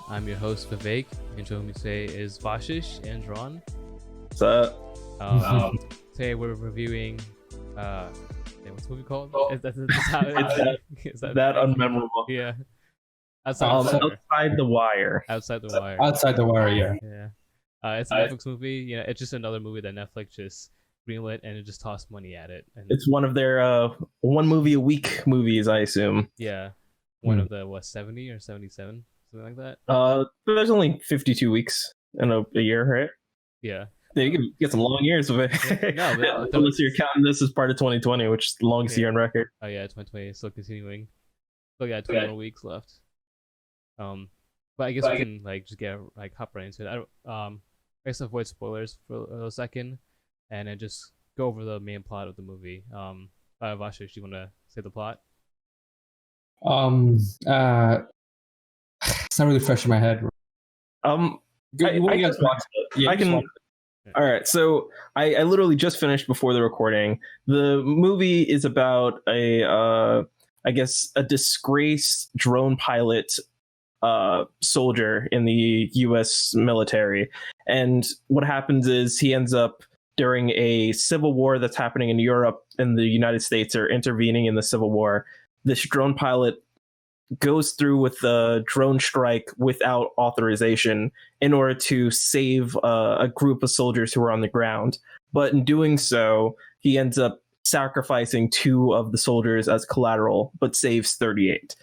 I'm your host Vivek, and joining me today is Vashish and Ron. What's up? Today we're reviewing, what's the movie called? Oh. Is how, It's that unmemorable. Yeah, outside the wire. Outside the wire. Outside the wire. Outside the Wire, yeah. Yeah, it's a Netflix movie. It's just another movie that Netflix just greenlit and it just tossed money at it. And It's one of their one movie a week movies, I assume. yeah, one of the 70 or 77, something like that. There's only 52 weeks in a year, right? Yeah. Yeah, you can get some long years of it. No, but unless you're counting this as part of 2020, which is the longest year on record. Oh yeah, 2020 is still continuing. Still got 20 more weeks left. But I guess we can just get hop right into it. I guess avoid spoilers for a second, and then just go over the main plot of the movie. Vashish, do you want to say the plot? It's not really fresh in my head. I guess I can. All right, so I literally just finished before the recording. The movie is about a disgraced drone pilot soldier in the U.S. military, and what happens is he ends up during a civil war that's happening in Europe, and the United States are intervening in the civil war. This drone pilot goes through with the drone strike without authorization in order to save a group of soldiers who are on the ground. But in doing so, he ends up sacrificing 2 of the soldiers as collateral, but saves 38.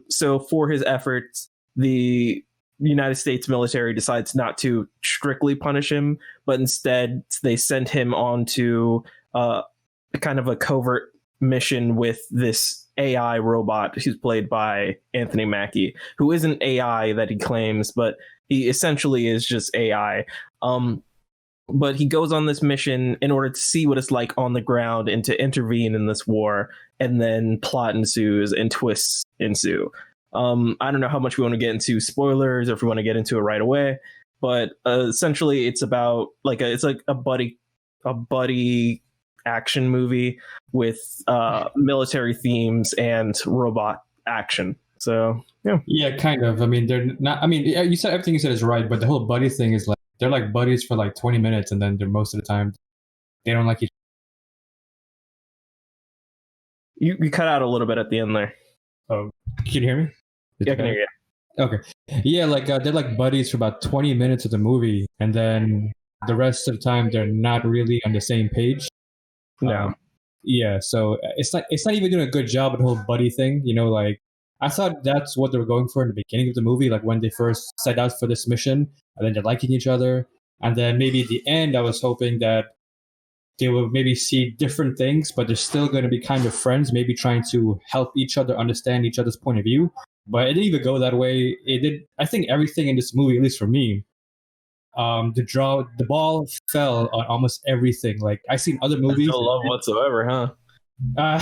So for his efforts, the United States military decides not to strictly punish him, but instead they send him on to kind of a covert mission with this AI robot who's played by Anthony Mackie, who isn't AI that he claims, but he essentially is just AI. But he goes on this mission in order to see what it's like on the ground and to intervene in this war, and then plot ensues and twists ensue. I don't know how much we want to get into spoilers or if we want to get into it right away, but essentially it's about it's like a buddy action movie with military themes and robot action. So yeah, kind of. I mean, they're not. I mean, you said everything you said is right, but the whole buddy thing is they're like buddies for 20 minutes, and then they're most of the time they don't like each. You cut out a little bit at the end there. Oh, can you hear me? Yeah, I can hear you. Okay. Yeah, they're like buddies for about 20 minutes of the movie, and then the rest of the time they're not really on the same page. No. Yeah, so it's not even doing a good job of the whole buddy thing. I thought that's what they were going for in the beginning of the movie, when they first set out for this mission, and then they're liking each other, and then maybe at the end I was hoping that they will maybe see different things, but they're still going to be kind of friends, maybe trying to help each other understand each other's point of view. But it didn't even go that way. It did. I think everything in this movie, at least for me, the ball fell on almost everything. I seen other movies. No love whatsoever, huh? No.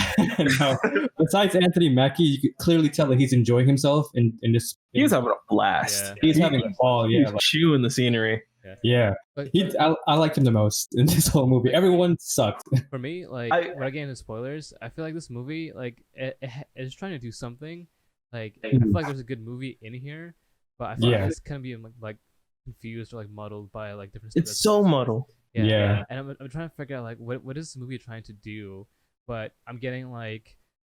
Besides Anthony Mackie, you could clearly tell that he's enjoying himself in this. He was having a blast. Yeah. He's having a ball. Yeah, He's chewing the scenery. yeah. But I liked him the most in this whole movie. Everyone sucked. for me, when I get into spoilers, I feel like this movie, it's trying to do something. I feel like there's a good movie in here, but I feel like it's kind of being confused or muddled by different stuff. It's so muddled. Yeah. And I'm trying to figure out what is this movie trying to do, but I'm getting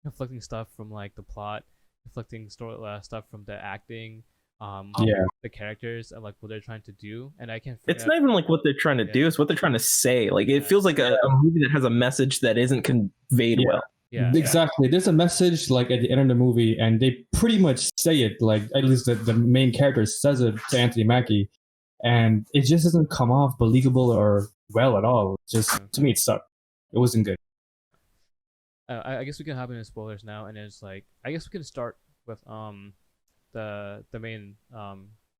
conflicting stuff from the plot, conflicting story stuff from the acting, the characters and what they're trying to do, and I can't figure It's not even what they're trying to do, it's what they're trying to say. It feels like a movie that has a message that isn't conveyed well. Yeah, exactly. There's a message at the end of the movie, and they pretty much say it. At least the main character says it to Anthony Mackie, and it just doesn't come off believable or well at all. To me, it sucked. It wasn't good. I guess we can hop into spoilers now, and it's I guess we can start with the main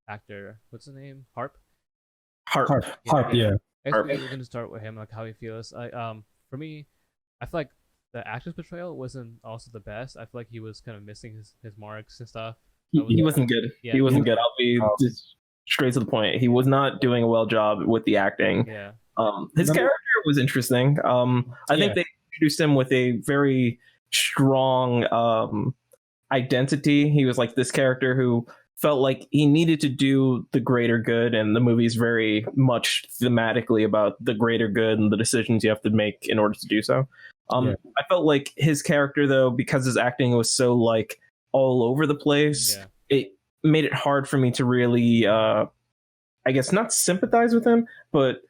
actor. What's his name? Harp. Harp. Yeah. I guess we're gonna start with him, how he feels. For me, I feel like the actor's portrayal wasn't also the best. I feel like he was kind of missing his marks and stuff. He wasn't good. Yeah. He wasn't good. I'll be just straight to the point. He was not doing a well job with the acting. Yeah. His character was interesting. I think they introduced him with a very strong identity. He was this character who felt like he needed to do the greater good, and the movie's very much thematically about the greater good and the decisions you have to make in order to do so. Yeah. I felt like his character, though, because his acting was so like all over the place, Yeah. it made it hard for me to really, I guess, not sympathize with him, but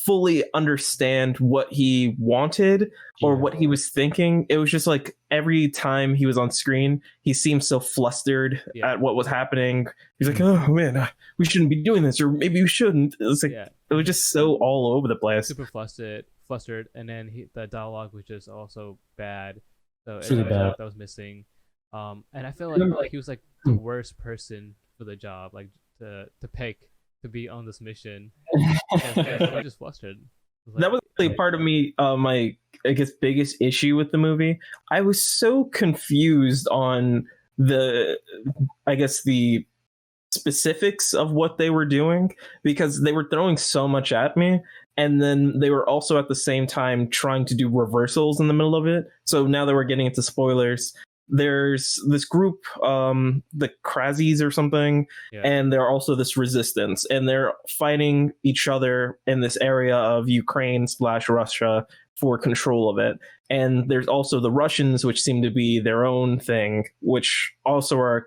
fully understand what he wanted or Yeah. what he was thinking. It was just like every time he was on screen, he seemed so flustered Yeah. at what was happening. He's like, "Oh man, we shouldn't be doing this, or maybe we shouldn't." It was like Yeah. it was just so all over the place. Super flustered, and then the dialogue was just also bad. So It's really bad. that was missing. And I feel Remember, like like- he was like the Hmm. worst person for the job, like to pick to be on this mission. I was just flustered. That was actually part of me, my, I guess, biggest issue with the movie. I was so confused on the, I guess, the specifics of what they were doing, because they were throwing so much at me, and then they were also at the same time trying to do reversals in the middle of it. So now that we're getting into spoilers, there's this group, the Krazis or something, Yeah. and they're also this resistance, and they're fighting each other in this area of Ukraine/Russia for control of it. And there's also the Russians, which seem to be their own thing, which also are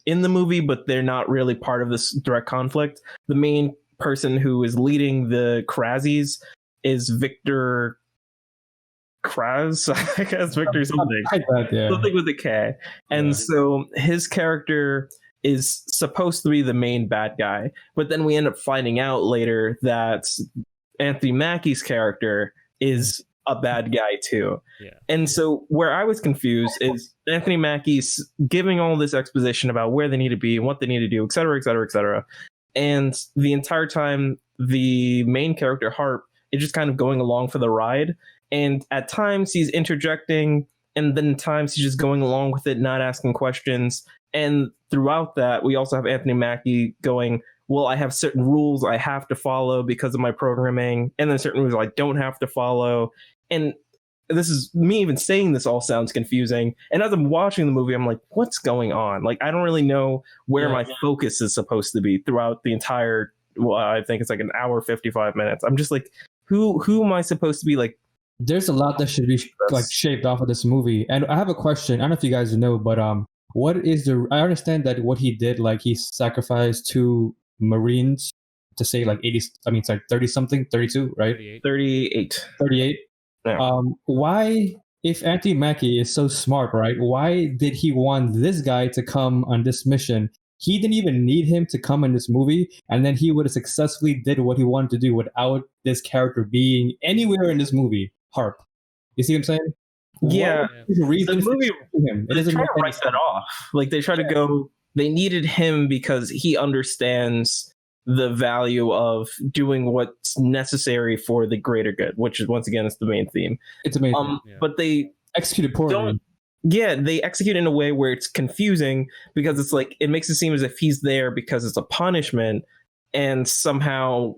in the movie, but they're not really part of this direct conflict. The main person who is leading the Krazis is Victor Kraz, I guess. Victor something. I bet, yeah. Something with a K. And Yeah. so his character is supposed to be the main bad guy, but then we end up finding out later that Anthony Mackie's character is a bad guy too. Yeah. And so where I was confused is Anthony Mackie's giving all this exposition about where they need to be and what they need to do, et cetera, et cetera, et cetera. And the entire time, the main character, Harp, is just kind of going along for the ride. And at times he's interjecting, and then at times he's just going along with it, not asking questions. And throughout that, we also have Anthony Mackie going, well, I have certain rules I have to follow because of my programming, and then certain rules I don't have to follow. And this is me even saying this all sounds confusing. And as I'm watching the movie, I'm like, what's going on? Like, I don't really know where Yeah. my focus is supposed to be throughout the entire, well, I think it's like an hour, 55 minutes. I'm just like, who am I supposed to be like? There's a lot that should be like shaped off of this movie. And I have a question. I don't know if you guys know, but what is the? I understand that what he did, like he sacrificed 2 Marines to say like 80. I mean, it's like 30 something, 32, right? 38. 38. 38. Yeah. Why, if Anthony Mackie is so smart, right? Why did he want this guy to come on this mission? He didn't even need him to come in this movie, and then he would have successfully did what he wanted to do without this character being anywhere in this movie. Harp. You see what I'm saying? Yeah. What is the reason The for movie, him? It they doesn't try make to any write that sense. off. Like they try to go, they needed him because he understands the value of doing what's necessary for the greater good, which is once again is the main theme. It's amazing. Yeah. But they Executed poorly. don't. Yeah, they execute in a way where it's confusing because it's like it makes it seem as if he's there because it's a punishment, and somehow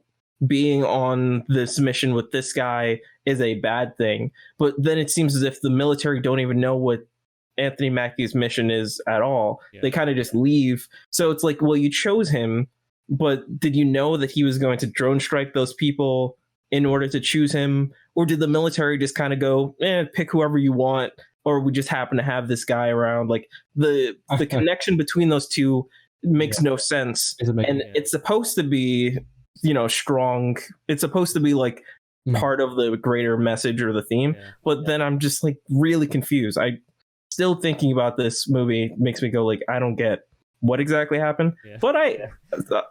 being on this mission with this guy is a bad thing. But then it seems as if the military don't even know what Anthony Mackie's mission is at all. Yeah. They kind of just leave. So it's like, well, you chose him, but did you know that he was going to drone strike those people in order to choose him? Or did the military just kind of go, pick whoever you want, or we just happen to have this guy around? Like the connection between those two makes no sense. Doesn't make And Yeah. it's supposed to be, strong. It's supposed to be like Hmm. part of the greater message or the theme. Yeah. But then I'm just like really confused. I still thinking about this movie makes me go like, I don't get what exactly happened. Yeah. But I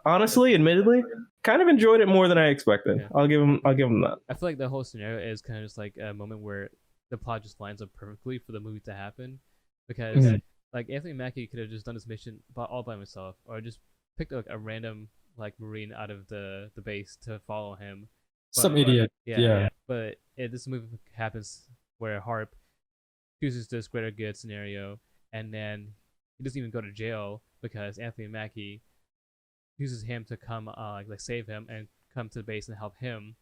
honestly, admittedly, kind of enjoyed it more than I expected. Yeah. I'll give him that. I feel like the whole scenario is kind of just like a moment where the plot just lines up perfectly for the movie to happen, because Mhm. like Anthony Mackie could have just done this mission all by himself, or just picked like a random like Marine out of the base to follow him. Some idiot. Yeah. But this movie happens where Harp chooses this greater good scenario, and then he doesn't even go to jail because Anthony Mackie uses him to come like save him and come to the base and help him.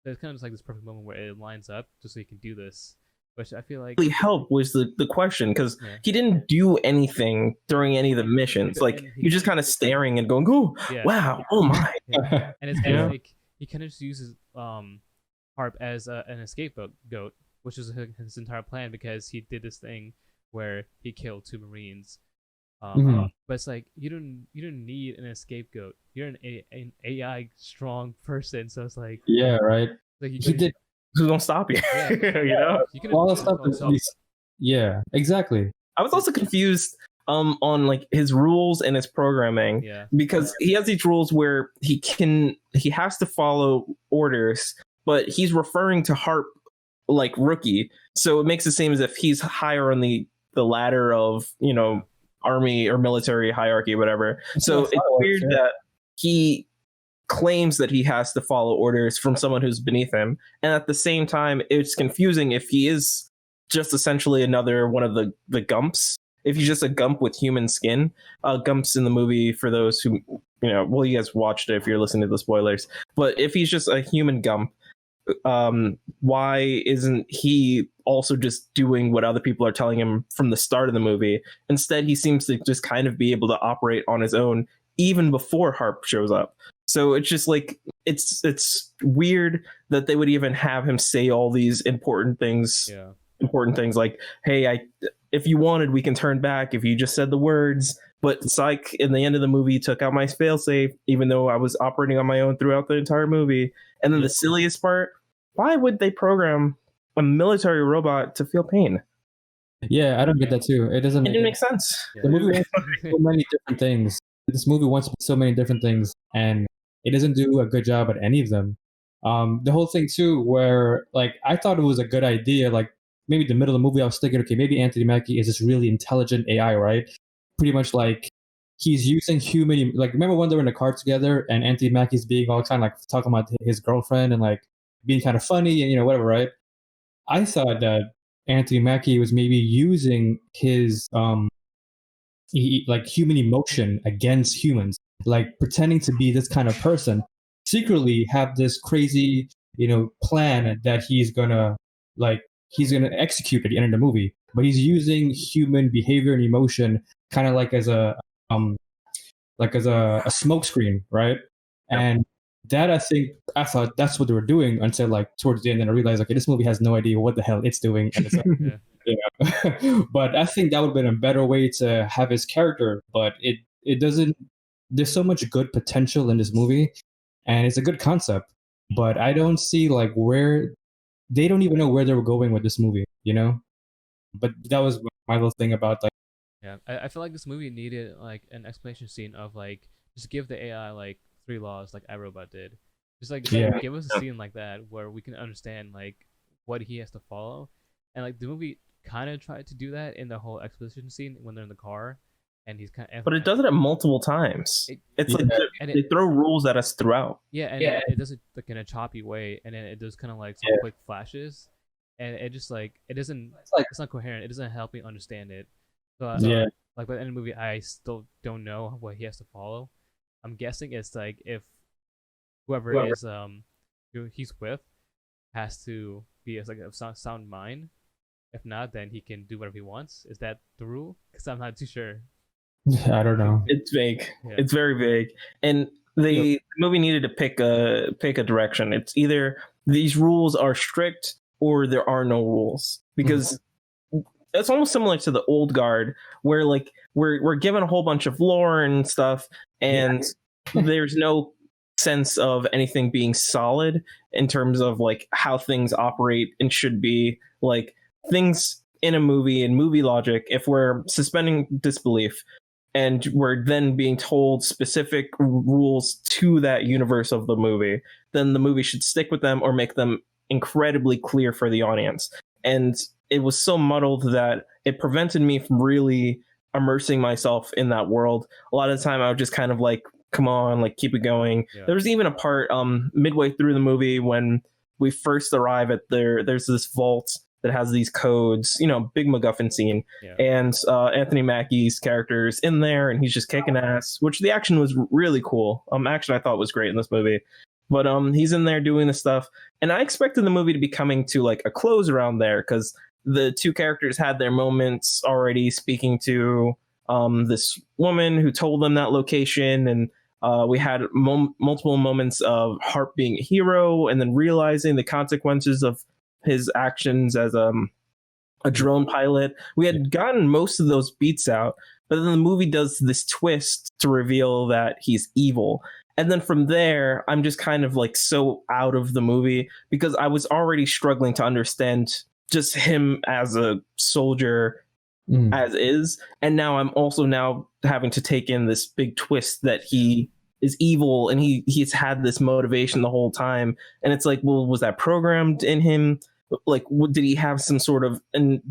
So it's kind of just like this perfect moment where it lines up just so he can do this. which I feel like really help was the question, because yeah. he didn't do anything during any of the missions. Like And you're just kind of staring and going, "Oh, Yeah. wow, oh my." Yeah. And it's kind Yeah. of like he kind of just uses Harp as an goat, which was his entire plan because he did this thing where he killed 2 Marines. Mhm. But it's like you don't need an scapegoat. You're an AI strong person, so it's like Right. you He could've- did Who's gonna stop you? Yeah. You know. You could've all the done it stuff. all yourself. Yeah, exactly. I was also confused on like his rules and his programming, Yeah. because he has these rules where he has to follow orders, but he's referring to Harp like rookie, so it makes it seem as if he's higher on the ladder of, you know, army or military hierarchy, whatever. So That's it's how it works, weird yeah. that he claims that he has to follow orders from someone who's beneath him, and at the same time it's confusing if he is just essentially another one of the Gumps. If he's just a Gump with human skin. Gumps in the movie, for those who, you know, well, you guys watched it if you're listening to the spoilers, but if he's just a human Gump, why isn't he also just doing what other people are telling him from the start of the movie? Instead, he seems to just kind of be able to operate on his own even before Harp shows up. So it's just like it's weird that they would even have him say all these important things. Yeah. Important things like, "Hey, if you wanted, we can turn back if you just said the words." But Psych, in the end of the movie, took out my failsafe, even though I was operating on my own throughout the entire movie. And then the silliest part: why would they program a military robot to feel pain? Yeah, I don't get that too. It doesn't It didn't make sense. The movie wants to be so many different things. This movie wants to be so many different things, and it doesn't do a good job at any of them. The whole thing too, where like I thought it was a good idea. Like maybe the middle of the movie, I was thinking, okay, maybe Anthony Mackie is this really intelligent AI, right? Pretty much like he's using human. Like remember when they were in the car together, and Anthony Mackie's being all kind of like talking about his girlfriend and like being kind of funny and, you know, whatever, right? I thought that Anthony Mackie was maybe using his like human emotion against humans, like pretending to be this kind of person, secretly have this crazy, you know, plan that he's gonna execute at the end of the movie. But he's using human behavior and emotion kind of like as a smokescreen, right? Yep. And that I thought that's what they were doing until like towards the end, and I realized, okay, this movie has no idea what the hell it's doing. And it's like, Yeah. yeah. But I think that would have been a better way to have his character, but it doesn't. There's so much good potential in this movie, and it's a good concept, but I don't see like where they don't even know where they were going with this movie, you know. But that was my little thing about like, Yeah, I feel like this movie needed like an explanation scene of like just give the AI like 3 laws like iRobot did. Just like Yeah. give us a scene like that where we can understand like what he has to follow. And like the movie kind of tried to do that in the whole exposition scene when they're in the car, and he's kind of. But it does it at multiple times. It's like and they throw rules at us throughout. Yeah, and it does it like in a choppy way, and then it does kind of like some quick flashes, and it just like it doesn't. It's not coherent. It doesn't help me understand it. So like by the end of the movie, I still don't know what he has to follow. I'm guessing it's like if whoever is who he's with has to be as like a sound mind. If not, then he can do whatever he wants. Is that the rule? Because I'm not too sure. I don't know. It's vague. Yeah. It's very vague, and the movie needed to pick a direction. It's either these rules are strict or there are no rules, because it's almost similar to the Old Guard, where like we're given a whole bunch of lore and stuff, and there's no sense of anything being solid in terms of like how things operate and should be. Like things in a movie and movie logic, if we're suspending disbelief and we're then being told specific rules to that universe of the movie, then the movie should stick with them or make them incredibly clear for the audience. And it was so muddled that it prevented me from really immersing myself in that world. A lot of the time I would just kind of like, come on, like keep it going. Yeah. There was even a part midway through the movie when we first arrive at there's this vault that has these codes, you know, big MacGuffin scene. Yeah. And Anthony Mackie's character's in there and he's just kicking ass, which the action was really cool. Action I thought was great in this movie. But he's in there doing this stuff. And I expected the movie to be coming to like a close around there, because the two characters had their moments already speaking to this woman who told them that location, and we had multiple moments of Harp being a hero and then realizing the consequences of his actions as a drone pilot. We had gotten most of those beats out, but then the movie does this twist to reveal that he's evil. And then from there, I'm just kind of like so out of the movie because I was already struggling to understand just him as a soldier as is. And now I'm also now having to take in this big twist that he is evil and he's had this motivation the whole time. And it's like, well, was that programmed in him? Like, did he have some sort of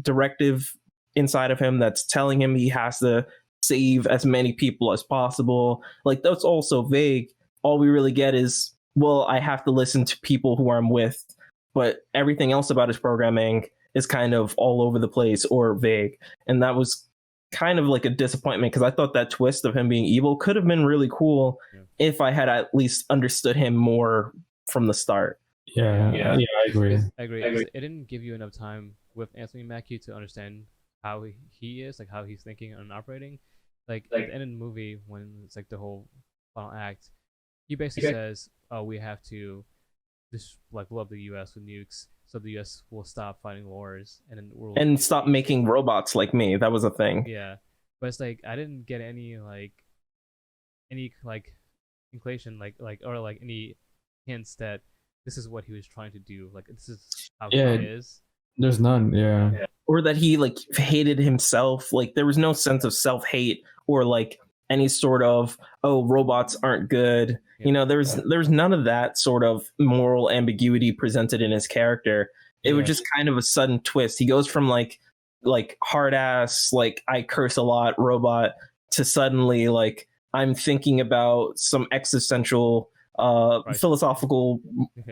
directive inside of him that's telling him he has to save as many people as possible? Like, that's also vague. All we really get is, well, I have to listen to people who I'm with, but everything else about his programming is kind of all over the place or vague. And that was kind of like a disappointment because I thought that twist of him being evil could have been really cool if I had at least understood him more from the start. Yeah, I agree. I agree. It didn't give you enough time with Anthony Mackie to understand how he is, like how he's thinking and operating. Like at the end of the movie, when it's like the whole final act, he basically says, "Oh, we have to just like blow up the U.S. with nukes, so the U.S. will stop fighting wars and then and stop making robots like me." That was a thing. Yeah, but it's like I didn't get any inclination or any hints that this is what he was trying to do. Like this is how he is. There's none. Yeah. Or that he like hated himself. Like there was no sense of self-hate or like any sort of, oh, robots aren't good. Yeah. You know, there's none of that sort of moral ambiguity presented in his character. It was just kind of a sudden twist. He goes from like hard ass, like I curse a lot robot to suddenly like I'm thinking about some existential philosophical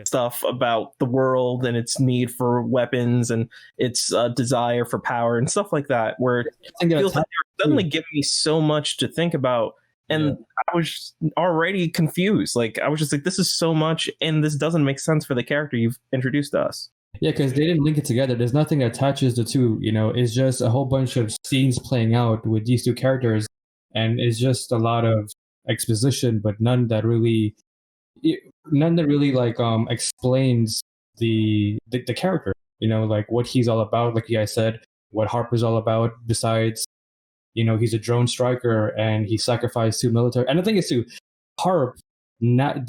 stuff about the world and its need for weapons and its desire for power and stuff like that, where it feels like they're suddenly giving me so much to think about. And I was already confused. Like I was just like, this is so much and this doesn't make sense for the character you've introduced to us. Yeah, because they didn't link it together. There's nothing that attaches the two, you know. It's just a whole bunch of scenes playing out with these two characters, and it's just a lot of exposition, but none that really like explains the character, you know, like what he's all about, like you guys said, what Harper's all about, besides, you know, he's a drone striker and he sacrificed two military. And the thing is too, Harp not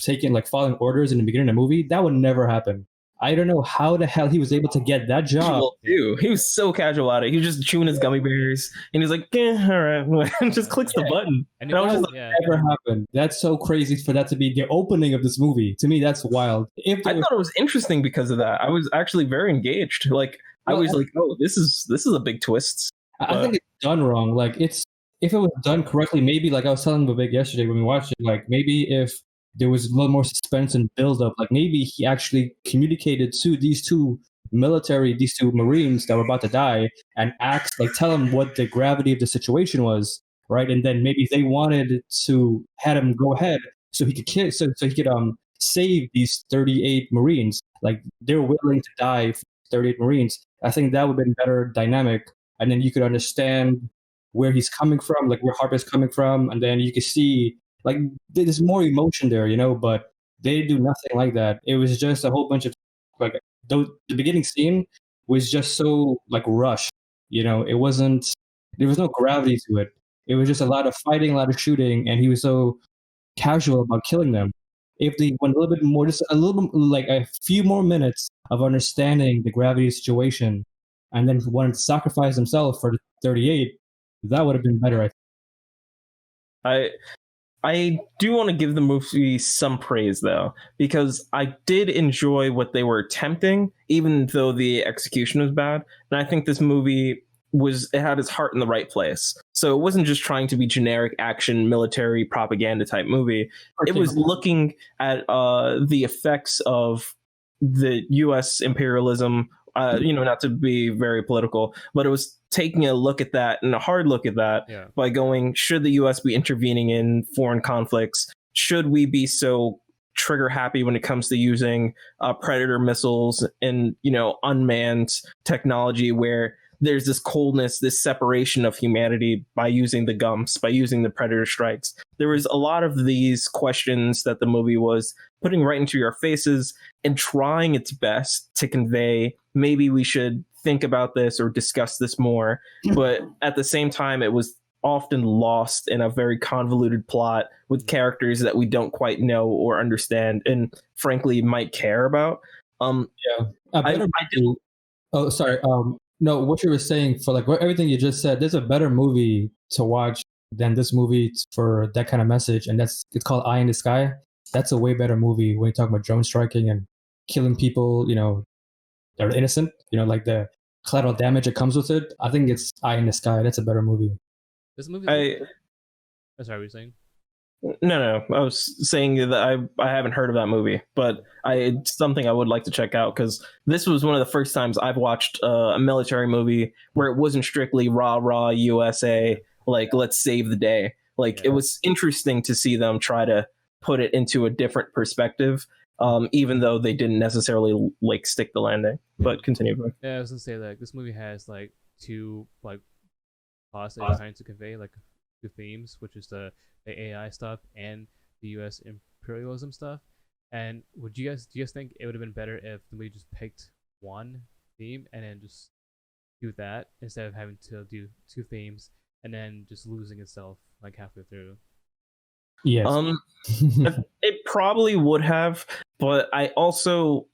taking like following orders in the beginning of the movie, that would never happen. I don't know how the hell he was able to get that job. Dude, he was so casual at it. He was just chewing his gummy bears, and he's like, all right, and just clicks the button. And I was just like, never happened. That's so crazy for that to be the opening of this movie. To me, that's wild. I thought it was interesting because of that. I was actually very engaged. Like, I was like, oh, this is a big twist. I think it's done wrong. Like, if it was done correctly, maybe like I was telling Vivek yesterday when we watched it, like maybe if there was a little more suspense and build up, like maybe he actually communicated to these two Marines that were about to die and asked, like, tell them what the gravity of the situation was, right? And then maybe they wanted to had him go ahead so he could so he could save these 38 Marines. Like they're willing to die for 38 Marines. I think that would have been better dynamic, and then you could understand where he's coming from, like where Harper's coming from, and then you could see. Like there's more emotion there, you know, but they do nothing like that. It was just a whole bunch of like the beginning scene was just so like rushed, you know. There was no gravity to it. It was just a lot of fighting, a lot of shooting, and he was so casual about killing them. If they went a little bit more, just a little bit, like a few more minutes of understanding the gravity situation, and then wanted to sacrifice himself for the 38, that would have been better. I do want to give the movie some praise, though, because I did enjoy what they were attempting, even though the execution was bad. And I think this movie it had its heart in the right place. So it wasn't just trying to be generic action, military propaganda type movie. It was looking at the effects of the U.S. imperialism, not to be very political, but it was taking a look at that and a hard look at that by going, should the U.S. be intervening in foreign conflicts? Should we be so trigger happy when it comes to using predator missiles and unmanned technology, where there's this coldness, this separation of humanity by using the gumps, by using the predator strikes. There was a lot of these questions that the movie was putting right into your faces and trying its best to convey, maybe we should think about this or discuss this more. But at the same time, it was often lost in a very convoluted plot with characters that we don't quite know or understand and frankly might care about. Oh, sorry. No, what you were saying, for like everything you just said, there's a better movie to watch than this movie for that kind of message, and it's called Eye in the Sky. That's a way better movie when you talk about drone striking and killing people, that are innocent, like the collateral damage that comes with it. I think it's Eye in the Sky. That's a better movie. This movie. That's what you were saying. No. I was saying that I haven't heard of that movie, but it's something I would like to check out, because this was one of the first times I've watched a military movie where it wasn't strictly rah USA, like let's save the day. Like It was interesting to see them try to put it into a different perspective, even though they didn't necessarily like stick the landing. But continue. Yeah, I was gonna say, like, this movie has like two like plots that it's trying to convey, like two themes, which is the AI stuff and the U.S. imperialism stuff. And do you guys think it would have been better if the movie just picked one theme and then just do that instead of having to do two themes and then just losing itself like halfway through? Yes. It probably would have, but I also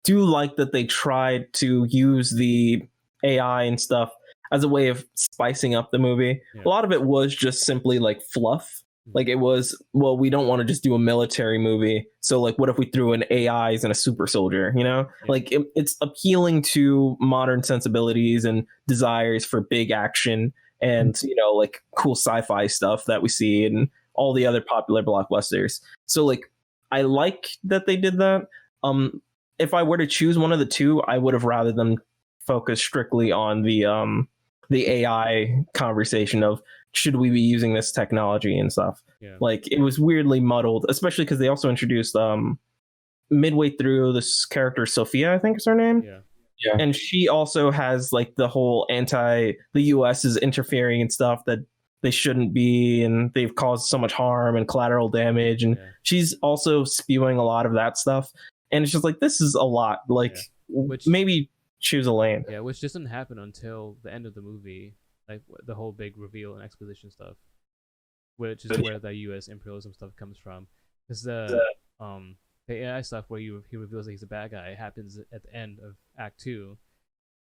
do like that they tried to use the AI and stuff as a way of spicing up the movie. Yeah. A lot of it was just simply like fluff. Like it was, well, we don't want to just do a military movie, so like what if we threw in AIs and a super soldier, Like it's appealing to modern sensibilities and desires for big action and like cool sci-fi stuff that we see in all the other popular blockbusters. So like I like that they did that. If I were to choose one of the two, I would have rather them focus strictly on the AI conversation of should we be using this technology and stuff. Yeah. Like it was weirdly muddled, especially because they also introduced midway through this character Sophia, I think is her name. Yeah. And she also has like the whole the US is interfering and stuff that they shouldn't be, and they've caused so much harm and collateral damage, and she's also spewing a lot of that stuff, and it's just like, this is a lot, like maybe choose a lane. Yeah, which doesn't happen until the end of the movie, like the whole big reveal and exposition stuff, which is where the U.S. imperialism stuff comes from. Because the AI stuff where he reveals that he's a bad guy happens at the end of Act 2,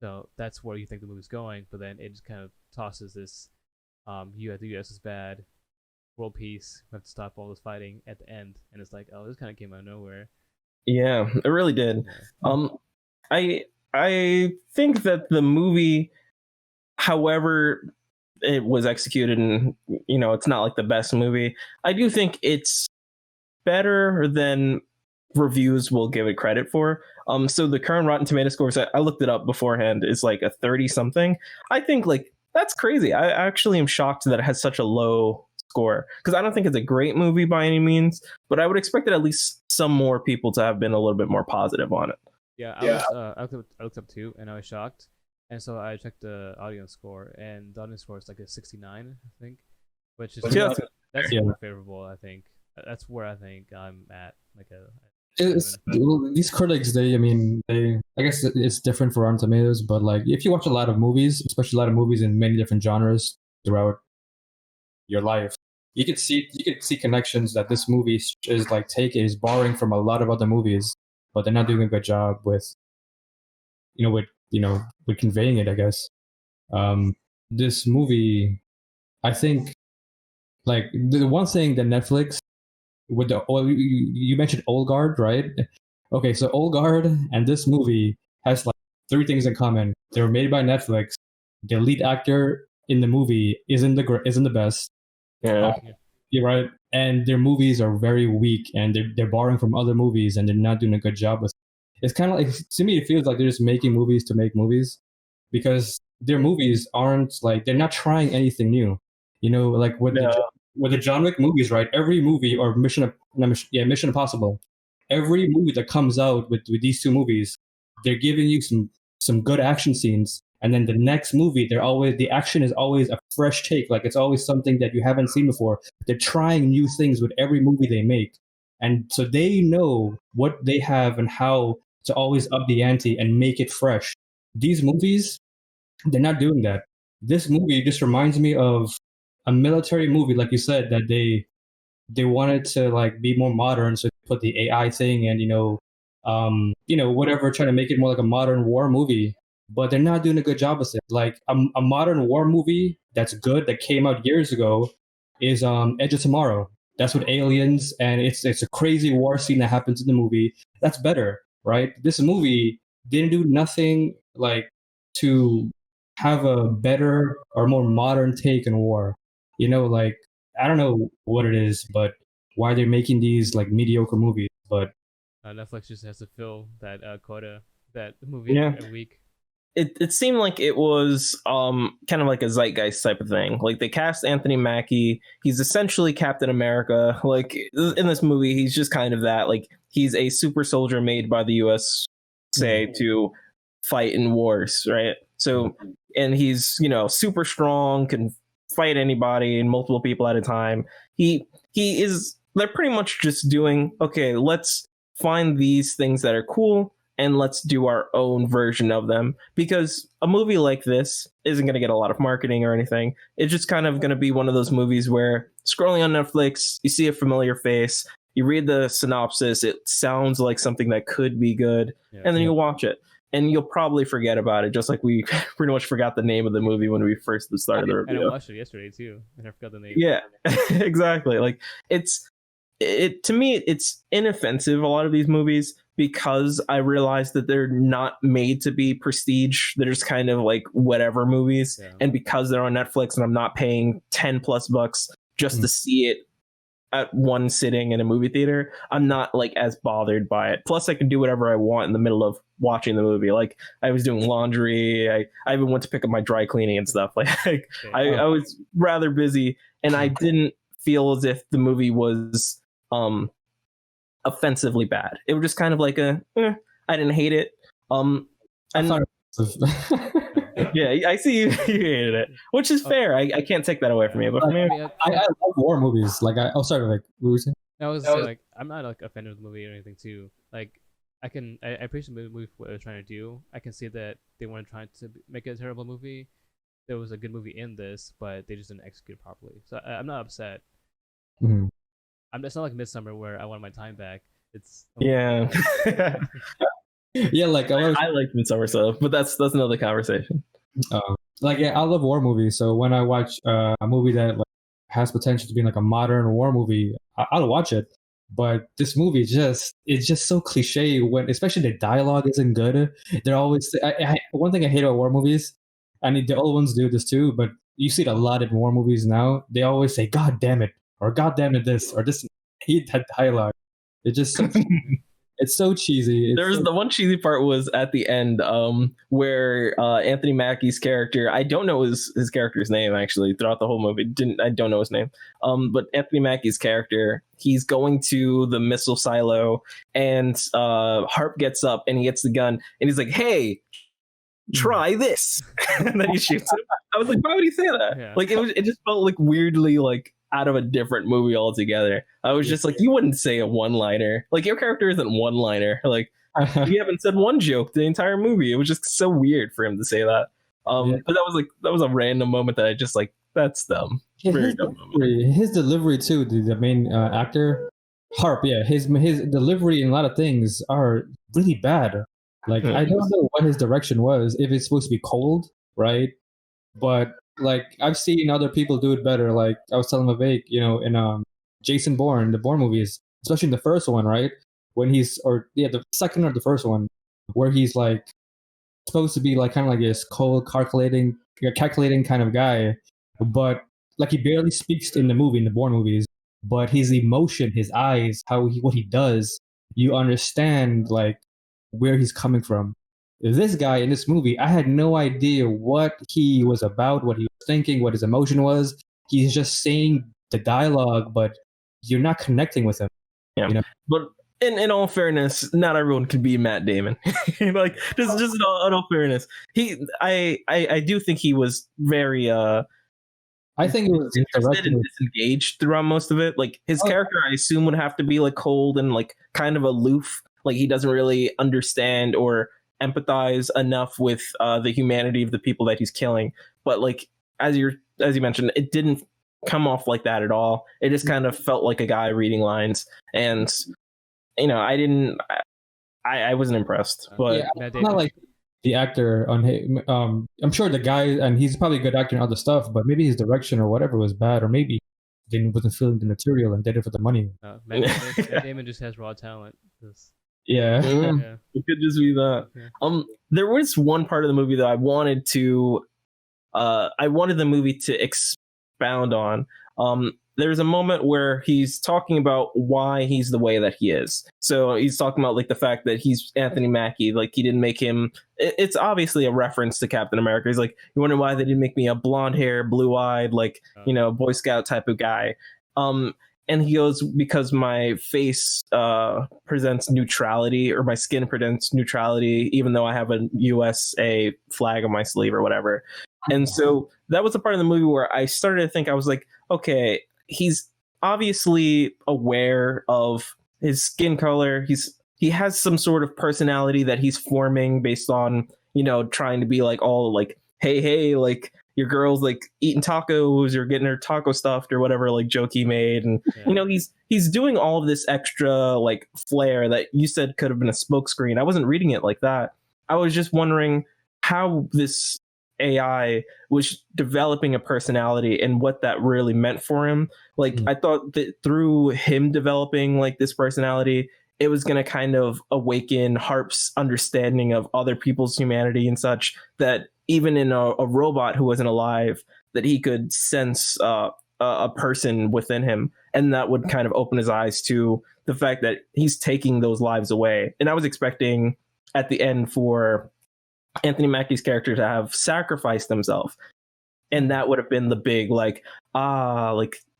so that's where you think the movie's going. But then it just kind of tosses this, the U.S. is bad, world peace, we have to stop all this fighting at the end, and it's like, oh, this kind of came out of nowhere. Yeah, it really did. I think that the movie, however it was executed, and it's not like the best movie, I do think it's better than reviews will give it credit for. So the current Rotten Tomato scores, I looked it up beforehand, is like a 30 something. I think like that's crazy. I actually am shocked that it has such a low score, because I don't think it's a great movie by any means, but I would expect that at least some more people to have been a little bit more positive on it. Yeah, I looked up too, and I was shocked. And so I checked the audience score, and the audience score is like a 69, I think, which is that's more favorable. I think that's where I think I'm at. Like these critics, I guess it's different for Rotten Tomatoes, but like if you watch a lot of movies, especially a lot of movies in many different genres throughout your life, you could see connections that this movie is borrowing from a lot of other movies, but they're not doing a good job with conveying it, I guess. This movie, I think, like the one thing that Netflix with you mentioned Old Guard, right? Okay, so Old Guard and this movie has like three things in common. They were made by Netflix. The lead actor in the movie isn't the best. Yeah. You're right. And their movies are very weak, and they're borrowing from other movies, and they're not doing a good job with. It's kind of like, to me, it feels like they're just making movies to make movies, because their movies aren't like, they're not trying anything new. Like with with the John Wick movies, right? Every movie or Mission Impossible, every movie that comes out with these two movies, they're giving you some good action scenes, and then the next movie, the action is always a fresh take, like it's always something that you haven't seen before. They're trying new things with every movie they make, and so they know what they have and how to always up the ante and make it fresh. These movies, they're not doing that. This movie just reminds me of a military movie, like you said, that they wanted to like be more modern, so they put the AI thing and whatever, trying to make it more like a modern war movie. But they're not doing a good job of it. Like a modern war movie that's good that came out years ago is Edge of Tomorrow. That's with aliens, and it's a crazy war scene that happens in the movie. That's better, right? This movie didn't do nothing like to have a better or more modern take on war. Like I don't know what it is, but why they're making these like mediocre movies. But Netflix just has to fill that quota, that movie Yeah. every week. It seemed like it was kind of like a zeitgeist type of thing. Like they cast Anthony Mackie. He's essentially Captain America. Like in this movie, he's just kind of that. Like he's a super soldier made by the US, say, to fight in wars, right? So, and he's, super strong, can fight anybody and multiple people at a time. He is, they're pretty much just doing, okay, let's find these things that are cool and let's do our own version of them, because a movie like this isn't going to get a lot of marketing or anything. It's just kind of going to be one of those movies where scrolling on Netflix, you see a familiar face, you read the synopsis, it sounds like something that could be good, and then you watch it. And you'll probably forget about it, just like we pretty much forgot the name of the movie when we first started the review. And I watched it yesterday too, and I forgot the name. Yeah, exactly. Like to me, it's inoffensive, a lot of these movies, because I realize that they're not made to be prestige. They're just kind of like whatever movies. Yeah. And because they're on Netflix and I'm not paying $10+ just to see it at one sitting in a movie theater, I'm not like as bothered by it. Plus I can do whatever I want in the middle of watching the movie. Like I was doing laundry. I even went to pick up my dry cleaning and stuff. Like I was rather busy, and I didn't feel as if the movie was offensively bad. It was just kind of like I didn't hate it. Yeah, I see you hated it, which is fair. I can't take that away from you. But for me, I love war movies. Like sorry, like what were you saying? I was like, I'm not like a fan of the movie or anything too. Like I appreciate the movie for what they're trying to do. I can see that they weren't trying to make it a terrible movie. There was a good movie in this, but they just didn't execute it properly. So I'm not upset. Mm-hmm. It's not like Midsummer where I want my time back. It's yeah. Yeah, like I like Midsummer stuff, but that's another conversation. I love war movies. So when I watch a movie that like has potential to be like a modern war movie, I'll watch it. But this movie it's just so cliche. When especially the dialogue isn't good. They're always one thing I hate about war movies. I mean, the old ones do this too, but you see it a lot in war movies now. They always say "God damn it" or "God damn it this" or this. I hate that dialogue. It's just it's so cheesy. The one cheesy part was at the end, where Anthony Mackie's character, I don't know his character's name actually throughout the whole movie. I don't know his name. But Anthony Mackie's character, he's going to the missile silo, and Harp gets up and he gets the gun and he's like, "Hey, try this," and then he shoots him. I was like, why would he say that? Yeah. Like it just felt like weirdly like out of a different movie altogether. I was just like, you wouldn't say a one-liner. Like your character isn't one-liner. Like you haven't said one joke the entire movie. It was just so weird for him to say that. But that was a random moment that I just like, that's dumb. Yeah, Very dumb moment. his delivery too. The main actor, Harp. Yeah, his delivery in a lot of things are really bad. Like I don't know what his direction was. If it's supposed to be cold, right? But like I've seen other people do it better. Like I was telling Vivek, in Jason Bourne, the Bourne movies, especially in the first one, right? When the second or the first one, where he's like supposed to be like kind of like this cold, calculating kind of guy, but like he barely speaks in the Bourne movies. But his emotion, his eyes, what he does, you understand like where he's coming from. This guy in this movie, I had no idea what he was about, what he was thinking, what his emotion was. He's just saying the dialogue, but you're not connecting with him. But in all fairness, not everyone can be Matt Damon. Like just in all fairness, I do think he was very I think it was interested and disengaged throughout most of it. Like his character, I assume, would have to be like cold and like kind of aloof. Like he doesn't really understand or empathize enough with the humanity of the people that he's killing. But like as you mentioned, it didn't come off like that at all. It just kind of felt like a guy reading lines, and I wasn't impressed. But not like the actor on I'm sure the guy, and he's probably a good actor in other stuff, but maybe his direction or whatever was bad, or maybe he wasn't feeling the material and did it for the money. Matt Damon just has raw talent. Yeah. It could just be that. Yeah. There was one part of the movie that I wanted the movie to expound on. There's a moment where he's talking about why he's the way that he is. So he's talking about like the fact that he's Anthony Mackie, like he didn't make him. It's obviously a reference to Captain America. He's like, you wonder why they didn't make me a blonde hair, blue eyed, like Boy Scout type of guy. And he goes, because my face presents neutrality, or my skin presents neutrality, even though I have a USA flag on my sleeve or whatever. And so that was the part of the movie where I started to think, I was like, okay, he's obviously aware of his skin color. He has some sort of personality that he's forming based on, trying to be like all like, hey, like your girl's like eating tacos or getting her taco stuffed or whatever, like joke he made. And, he's doing all of this extra like flair that you said could have been a smokescreen. I wasn't reading it like that. I was just wondering how this AI was developing a personality and what that really meant for him. Like I thought that through him developing like this personality, it was going to kind of awaken Harp's understanding of other people's humanity and such, that even in a robot who wasn't alive, that he could sense a person within him, and that would kind of open his eyes to the fact that he's taking those lives away. And I was expecting at the end for Anthony Mackie's character to have sacrificed himself, and that would have been the big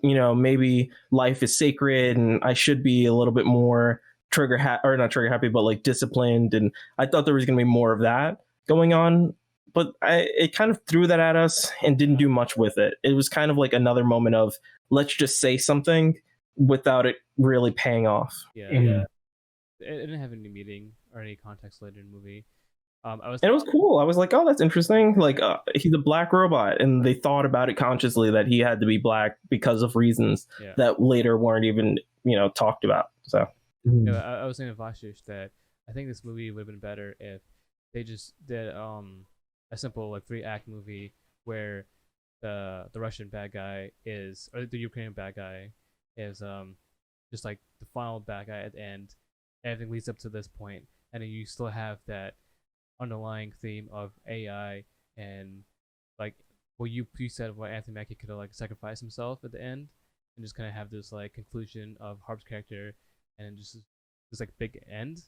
maybe life is sacred and I should be a little bit more not trigger happy, but like disciplined. And I thought there was going to be more of that going on, but it kind of threw that at us and didn't do much with it. It was kind of like another moment of let's just say something without it really paying off. Yeah. It didn't have any meaning or any context later in the movie. And it was cool. I was like, oh, that's interesting. Like, he's a black robot, and they thought about it consciously that he had to be black because of reasons that later weren't even, talked about. So, I was saying to Vashish that I think this movie would have been better if they just did a simple like 3-act movie where the Russian bad guy is, or the Ukrainian bad guy is just like the final bad guy at the end. Everything leads up to this point, and then you still have that underlying theme of AI and like what you said, what Anthony Mackie could have like sacrificed himself at the end, and just kind of have this like conclusion of Harp's character and just this like big end.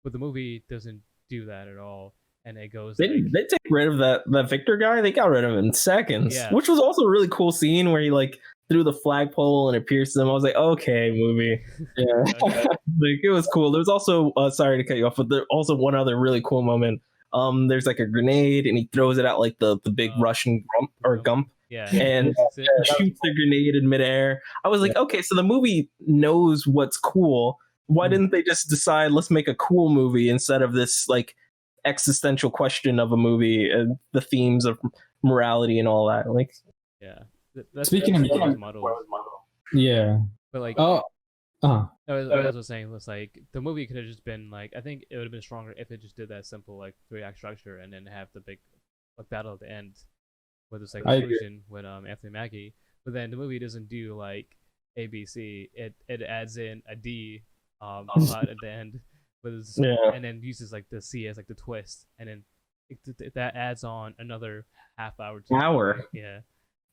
But the movie doesn't do that at all, and it goes. They take rid of that Victor guy. They got rid of him in seconds, which was also a really cool scene where he like threw the flagpole and it pierced him. I was like, okay, movie. Yeah. Like it was cool. There was also sorry to cut you off, but there's also one other really cool moment. There's like a grenade and he throws it at like the big Russian Gump. Yeah. And shoots the grenade in midair. I was like, okay, so the movie knows what's cool. Why didn't they just decide let's make a cool movie instead of this like existential question of a movie and the themes of morality and all that? Like, speaking of models. Yeah. But like, I was saying was like the movie could have just been like, I think it would have been stronger if it just did that simple like 3-act structure and then have the big like battle at the end with this like conclusion with Anthony Mackie. But then the movie doesn't do like ABC. It adds in a D plot at the end with and then uses like the C as like the twist, and then that adds on another half hour to hour. Yeah.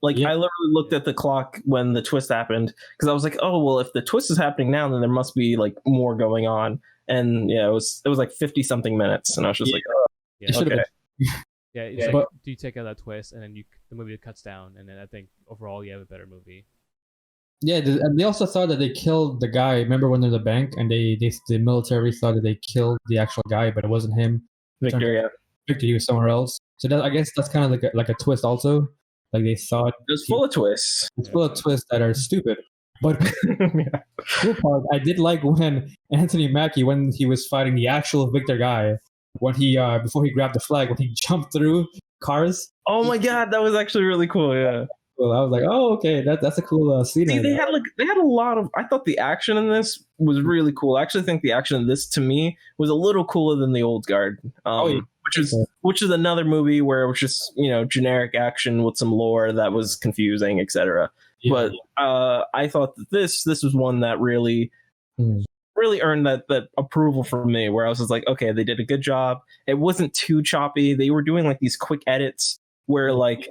Like I literally looked at the clock when the twist happened because I was like, oh well, if the twist is happening now, then there must be like more going on. And it was like 50 something minutes, and I was just like, oh, okay. Like, do you take out that twist and then the movie cuts down, and then I think overall you have a better movie. Yeah, and they also thought that they killed the guy. Remember when they're in the bank and the military thought that they killed the actual guy, but it wasn't him. Turned Victor, out yeah. Victor, he was somewhere else. So that, I guess that's kind of like a twist also. Like they thought It was full of twists. it's full of twists that are stupid. But Yeah. cool part, I did like when Anthony Mackie, when he was fighting the actual Victor guy, when he before he grabbed the flag, when he jumped through cars. Oh my god, that was actually really cool. Yeah. Well, I was like, oh, okay, that's a cool scene. See, right they there. had a lot of. I thought the action in this was really cool. I actually think the action in this, to me, was a little cooler than the Old Guard. Yeah. Which is another movie where it was just generic action with some lore that was confusing, etc. Yeah. But I thought that this was one that really Hmm. really earned that approval from me, where I was just like, okay, they did a good job. It wasn't too choppy. They were doing like these quick edits where like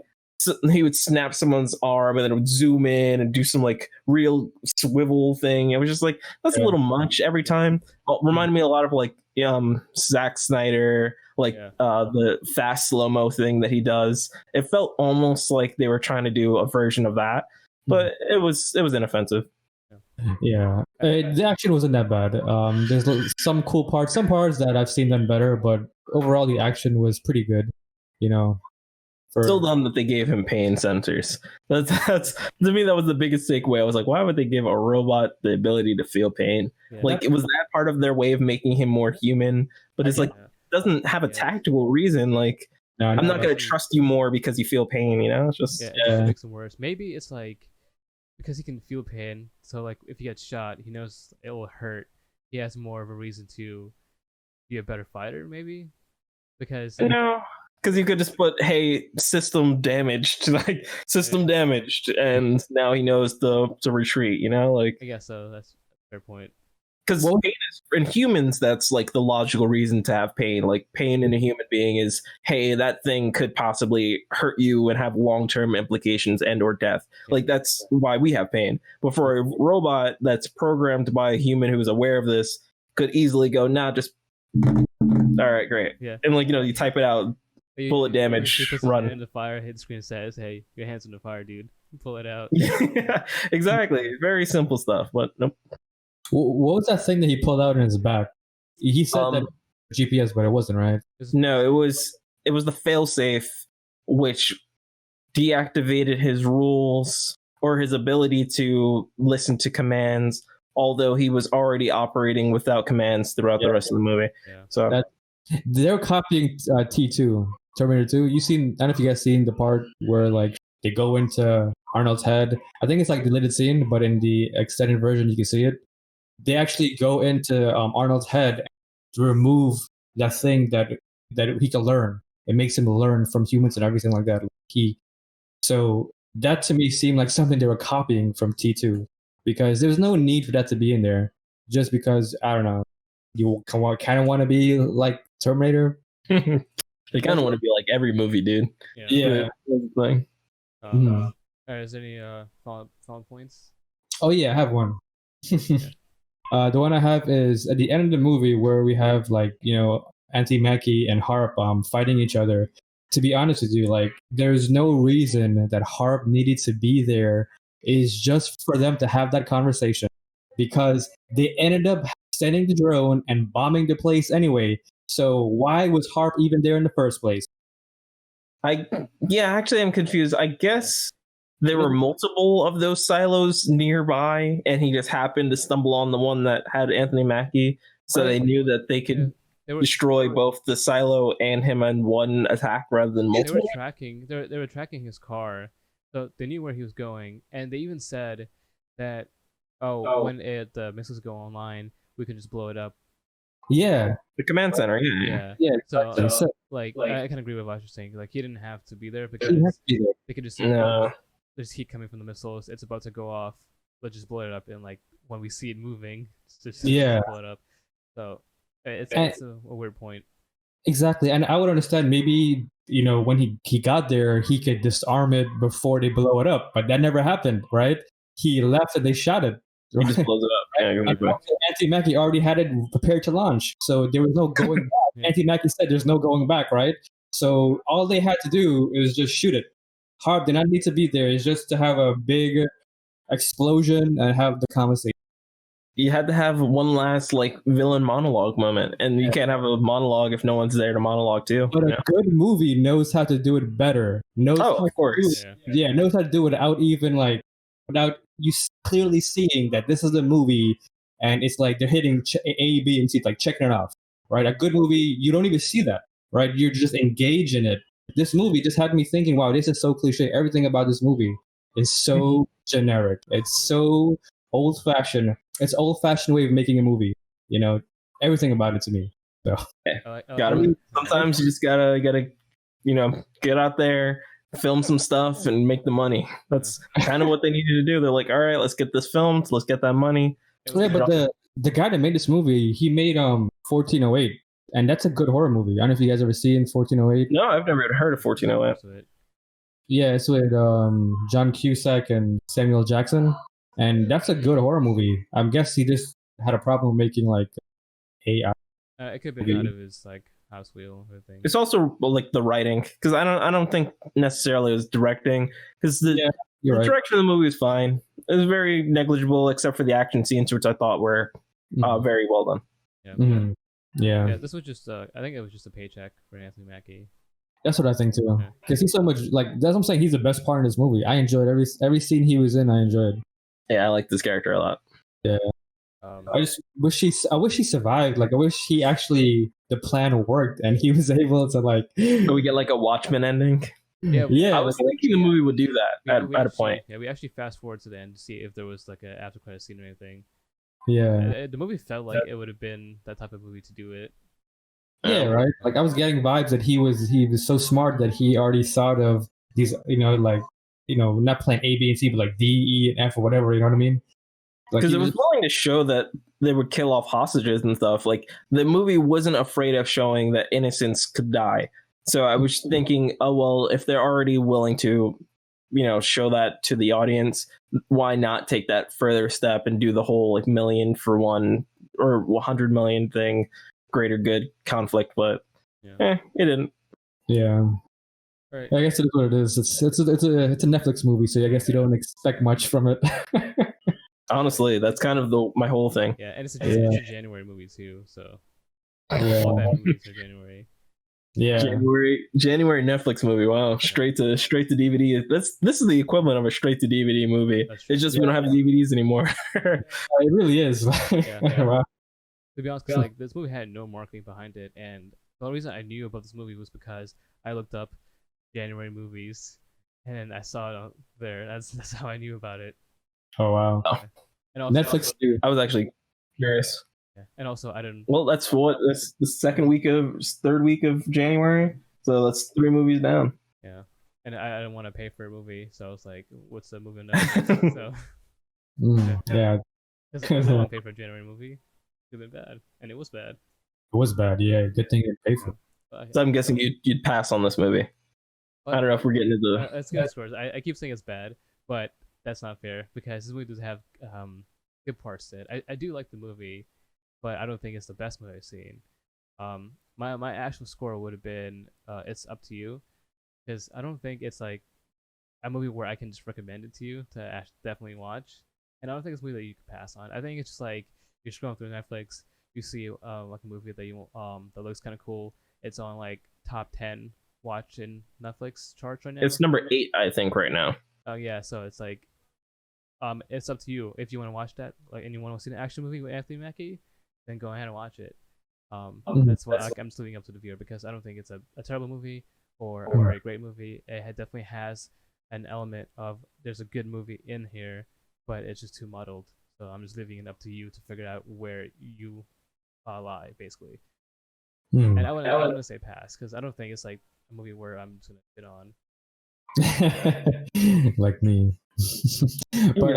he would snap someone's arm and then it would zoom in and do some like real swivel thing. It was just like that's a Yeah. little much every time. It reminded me a lot of like Zack Snyder, like Yeah. the fast slow-mo thing that he does. It felt almost like they were trying to do a version of that, but it was inoffensive. Yeah, the action wasn't that bad. There's some cool parts, some parts that I've seen done better, but overall the action was pretty good. You know, for Still dumb that they gave him pain sensors. That's to me that was the biggest takeaway. I was like, why would they give a robot the ability to feel pain? Yeah. Like, it was that part of their way of making him more human? But it's like Yeah. doesn't have a Yeah. tactical reason. Like, no, I'm not no, gonna trust you more because you feel pain. It's just Yeah, it Yeah. just makes him worse. Maybe it's like because he can feel pain, so like if he gets shot, he knows it will hurt. He has more of a reason to be a better fighter, maybe because because you could just put, hey, system damaged, like system damaged, and now he knows to retreat. Like, I guess so. That's a fair point. because Well- pain is, in humans, that's like the logical reason to have pain. Like, pain in a human being is, hey, that thing could possibly hurt you and have long-term implications and or death. Like, that's why we have pain. But for a robot that's programmed by a human who's aware of this, could easily go, nah, just all right, great. Yeah. And like, you type it out. He- Bullet he- damage, He puts run. his hand in the fire. Hit the screen says, "Hey, your hand's in the fire, dude. Pull it out." Yeah, exactly. Very simple stuff, but nope. what was that thing that he pulled out in his back? He said that GPS, but it wasn't, right? No, it was the failsafe which deactivated his rules or his ability to listen to commands, although he was already operating without commands throughout the rest of the movie. Yeah. So That- They're copying T2, Terminator 2. I don't know if you guys seen the part where like they go into Arnold's head. I think it's like the deleted scene, but in the extended version you can see it. They actually go into Arnold's head to remove that thing that he can learn. It makes him learn from humans and everything like that. So that to me seemed like something they were copying from T2 because there's no need for that to be in there. Just because I don't know, you kind of want to be like Terminator. they kind of want to be like every movie, dude. Yeah. That's the thing. Mhm. Alright, is there any follow points? Oh yeah, I have one. The one I have is at the end of the movie where we have like Anthony Mackie and Harp fighting each other. To be honest with you, like there's no reason that Harp needed to be there. Is just for them to have that conversation because they ended up sending the drone and bombing the place anyway. So why was Harp even there in the first place? Actually, I'm confused. I guess there were multiple of those silos nearby, and he just happened to stumble on the one that had Anthony Mackie, so they knew that they could They were destroy both the silo and him in one attack rather than They multiple. were tracking. They were tracking his car, so they knew where he was going, and they even said that when the missiles go online, we can just blow it up. Yeah, The command center, yeah. Yeah. yeah. So So, like I can agree with what you're saying. Like he didn't have to be there he didn't have because to be there. they could just say, No. "Oh, there's heat coming from the missiles. It's about to go off. Let's just blow it up." And like when we see it moving, just Yeah. blow it up. So it's a weird point. Exactly, and I would understand maybe when he got there he could disarm it before they blow it up, but that never happened, right? He left and they shot it. He just blows it up. Yeah, exactly. Anthony Mackie already had it prepared to launch, so there was no going back. Yeah. Anthony Mackie said there's no going back, right? So all they had to do is just shoot it. Harp did not need to be there. It's just to have a big explosion and have the conversation. You had to have one last like villain monologue moment, and you can't have a monologue if no one's there to monologue too. But you a know? good movie knows how to do it better. Knows Oh, how of course. Yeah. yeah, knows how to do it without even like without you clearly seeing that this is a movie and it's like they're hitting A, B, and C, like checking it off, right? A good movie, you don't even see that, right? You're just engaged in it. This movie just had me thinking, wow, this is so cliche. Everything about this movie is so generic. It's so old fashioned. It's old fashioned way of making a movie. You know, everything about it to me. So Sometimes you just gotta get out there, film some stuff, and make the money. That's kind of what they needed to do. They're like, all right, let's get this filmed, let's get that money. yeah, but the guy that made this movie, he made 1408, and that's a good horror movie. I don't know if you guys ever seen 1408. No, I've never heard of 1408. Yeah, it's with John Cusack and Samuel Jackson, and that's a good horror movie. I guess he just had a problem making like AI. It could have been out of his like house wheel or thing. It's also like the writing, because I don't think necessarily it was directing, because the You're right. direction of the movie was fine. It was very negligible, except for the action scenes, which I thought were very well done. Yeah. Mhm. Yeah, This was just I think it was just a paycheck for Anthony Mackie. that's what I think too. Yeah. Because he's so much like that's what I'm saying. He's the best part in this movie. I enjoyed every scene he was in. I enjoyed. Yeah, I like this character a lot. Yeah. I just wish I wish he survived. Like I wish he actually the plan worked and he was able to like. So we get like a Watchmen ending. Yeah. I was thinking the movie would do that at a point. Yeah, we actually fast forward to the end to see if there was like an after credit scene or anything. Yeah. The movie felt like it would have been that type of movie to do it. Yeah, right. Like I was getting vibes that he was so smart that he already thought of these, not playing A, B, and C, but like D, E, and F or whatever. You know what I mean? Because it was willing to show that they would kill off hostages and stuff. Like the movie wasn't afraid of showing that innocents could die. So I was thinking, oh well, if they're already willing to, show that to the audience, why not take that further step and do the whole like million for one or 100 million thing, greater good conflict? But it didn't. Yeah. Right. I guess it is what it is. It's a Netflix movie, so I guess you don't expect much from it. Honestly, that's kind of my whole thing. Yeah, and it's a January movie too, so Yeah. all that movies are January. Yeah. January Netflix movie. Wow, straight to DVD. This is the equivalent of a straight to DVD movie. It's just we don't have DVDs anymore. It really is. Wow. To be honest, because like this movie had no marketing behind it, and the only reason I knew about this movie was because I looked up January movies, and I saw it out there. That's how I knew about it. Oh wow. And also, Netflix too. I was actually curious. Yeah. And also, I didn't. Well, that's the third week of January, so that's 3 movies down. Yeah, and I didn't want to pay for a movie, so I was like, "What's the movie on Netflix?" So Yeah. because I didn't want to pay for a January movie, it would have been bad, and it was bad. It was bad. Yeah. Good thing you didn't pay for it. So I'm guessing you'd pass on this movie. I don't know if we're getting into It's good scores. I keep saying it's bad, but that's not fair because this movie does have good parts to it. I do like the movie, but I don't think it's the best movie I've seen. My actual score would have been It's Up to You, because I don't think it's like a movie where I can just recommend it to you to definitely watch, and I don't think it's a movie that you can pass on. I think it's just like you're scrolling through Netflix, you see like a movie that looks kind of cool. It's on like top 10 watch in Netflix charts right now. It's number 8, I think, right now. Oh yeah, so it's like it's up to you if you want to watch that, like, and you want to see an action movie with Anthony Mackie, then go ahead and watch it. That's what I'm just leaving up to the viewer, because I don't think it's a terrible movie or a great movie. It definitely has an element of there's a good movie in here, but it's just too muddled. So I'm just leaving it up to you to figure out where you lie, basically. And I wouldn't say pass, because I don't think it's like a movie where I'm just gonna fit on. Like me. But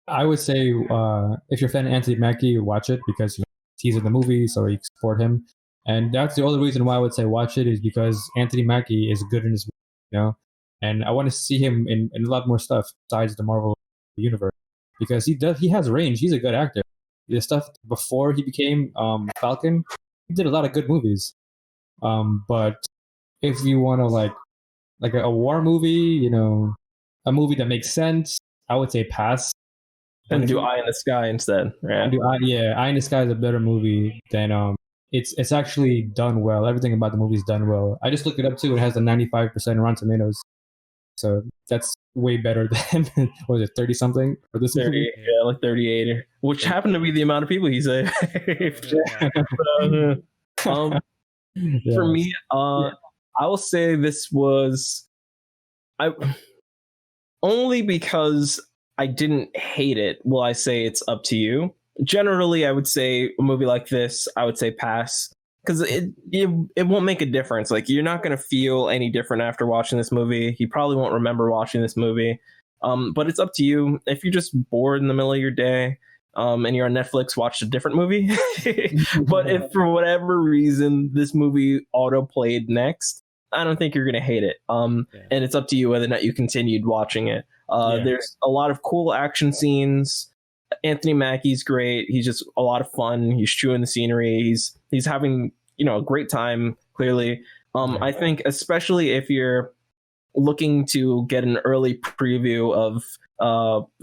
I would say if you're a fan of Anthony Mackie, watch it because he's in the movie, so you support him. And that's the only reason why I would say watch it, is because Anthony Mackie is good in his movie, and I want to see him in a lot more stuff besides the Marvel universe, because he has range. He's a good actor. The stuff before he became Falcon, he did a lot of good movies. But if you want to like a war movie, a movie that makes sense, I would say pass. And do Eye in the Sky instead. Yeah. Eye in the Sky is a better movie than It's actually done well. Everything about the movie is done well. I just looked it up too. It has a 95% Rotten Tomatoes, so that's way better than what was it 30 something for this 30, movie. yeah, like 38, which happened to be the amount of people he saved. Yeah. For me, I will say this was I only because I didn't hate it. Will I say it's up to you? Generally, I would say a movie like this, I would say pass because it won't make a difference. Like you're not gonna feel any different after watching this movie. You probably won't remember watching this movie. But it's up to you. If you're just bored in the middle of your day, and you're on Netflix, watch a different movie. But if for whatever reason this movie auto played next, I don't think you're gonna hate it. And it's up to you whether or not you continued watching it. There's a lot of cool action scenes. Anthony Mackie's great. He's just a lot of fun. He's chewing the scenery. He's having a great time. Clearly, I think especially if you're looking to get an early preview of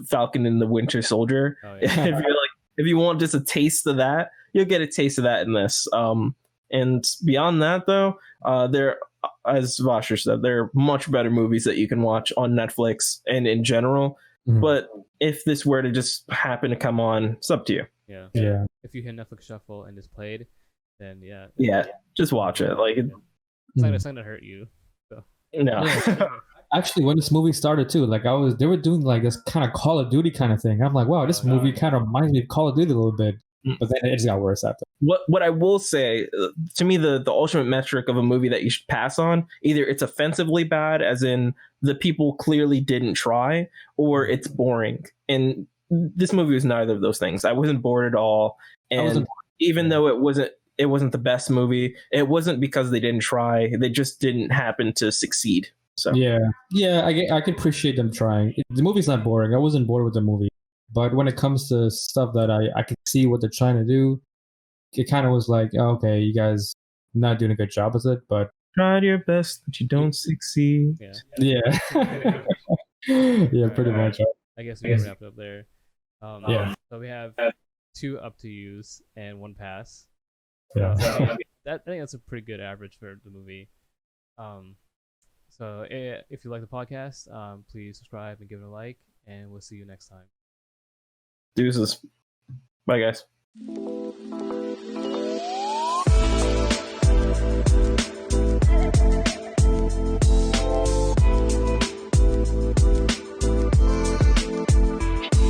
Falcon and the Winter Soldier. If you want just a taste of that, you'll get a taste of that in this. And beyond that, though, there, as Vasher said, there are much better movies that you can watch on Netflix and in general. Mm-hmm. But if this were to just happen to come on, it's up to you. Yeah. If you hit Netflix Shuffle and it's played, then just watch it. Like it's not gonna hurt you. So. No. Actually, when this movie started too, like they were doing like this kind of Call of Duty kind of thing. I'm like, wow, this movie kind of reminds me of Call of Duty a little bit. But then it just got worse after. What I will say, to me, the ultimate metric of a movie that you should pass on, either it's offensively bad, as in the people clearly didn't try, or it's boring. And this movie was neither of those things. I wasn't bored at all. And even though it wasn't the best movie, it wasn't because they didn't try. They just didn't happen to succeed. So yeah, I can appreciate them trying. The movie's not boring. I wasn't bored with the movie. But when it comes to stuff that I can see what they're trying to do, it kind of was like, oh, okay, you guys not doing a good job with it, but tried your best, but you don't succeed. Yeah, yeah, pretty much. I guess we can wrap it up there. So we have 2 up to use and 1 pass. Yeah, I think that's a pretty good average for the movie. So if you like the podcast, please subscribe and give it a like, and we'll see you next time. Deuces. Bye, guys.